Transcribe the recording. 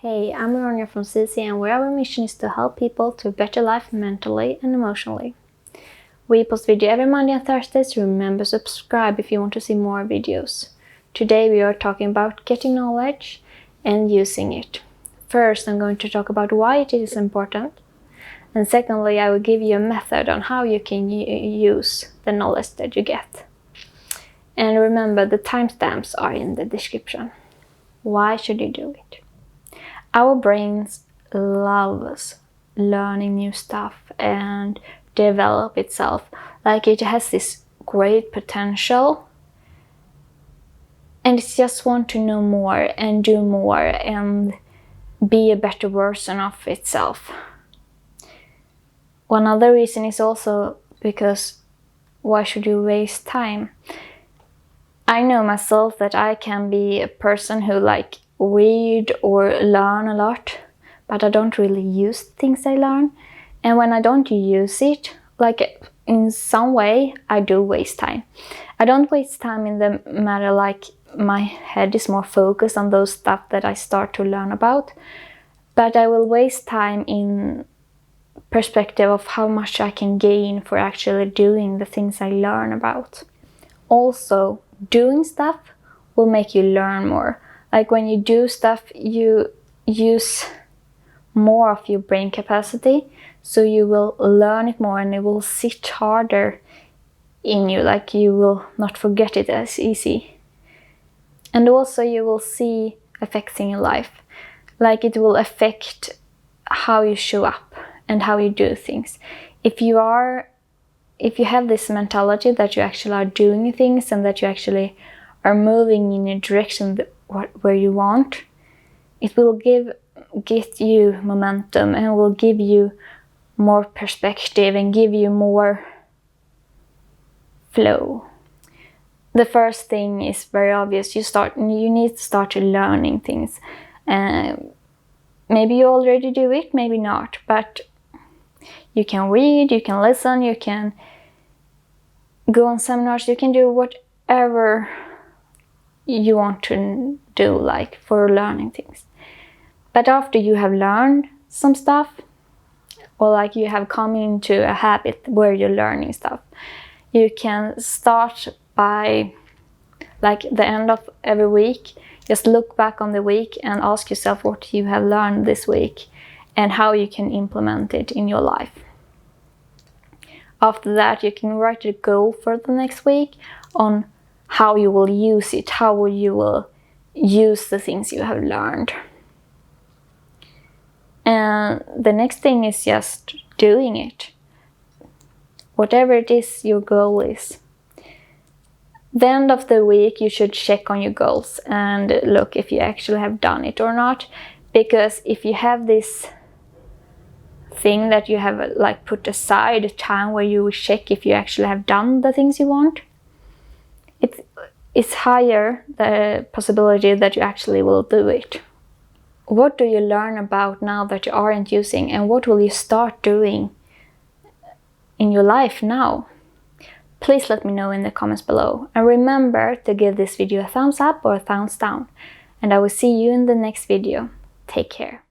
Hey, I'm Ronja from CC, and where our mission is to help people to a better life mentally and emotionally. We post video every Monday and Thursday, so remember to subscribe if you want to see more videos. Today we are talking about getting knowledge and using it. First, I'm going to talk about why it is important. And secondly, I will give you a method on how you can use the knowledge that you get. And remember, the timestamps are in the description. Why should you do it? Our brains loves learning new stuff and develop itself. Like, it has this great potential, and it just wants to know more and do more and be a better version of itself. One other reason is also because why should you waste time? I know myself that I can be a person who read or learn a lot, but I don't really use things I learn. And when I don't use it, in some way, I do waste time. I don't waste time in the matter my head is more focused on those stuff that I start to learn about, but I will waste time in perspective of how much I can gain for actually doing the things I learn about. Also, doing stuff will make you learn more. Like, when you do stuff, you use more of your brain capacity, so you will learn it more and it will sit harder in you, like you will not forget it as easy. And also you will see effects in your life, like it will affect how you show up and how you do things. If you have this mentality that you actually are doing things and that you actually are moving in a direction where you want, it will get you momentum and will give you more perspective and give you more flow. The first thing is very obvious. You need to start learning things. Maybe you already do it, maybe not, but you can read, you can listen, you can go on seminars, you can do whatever you want to do, for learning things. But after you have learned some stuff, or you have come into a habit where you're learning stuff, you can start by the end of every week, just look back on the week and ask yourself what you have learned this week and how you can implement it in your life. After that, you can write a goal for the next week on how you will use it, how you will use the things you have learned. And the next thing is just doing it. Whatever it is your goal is. The end of the week, you should check on your goals and look if you actually have done it or not. Because if you have this thing that you have put aside a time where you will check if you actually have done the things you want, it's higher the possibility that you actually will do it. What do you learn about now that you aren't using, and what will you start doing in your life now? Please let me know in the comments below, and remember to give this video a thumbs up or a thumbs down, and I will see you in the next video. Take care.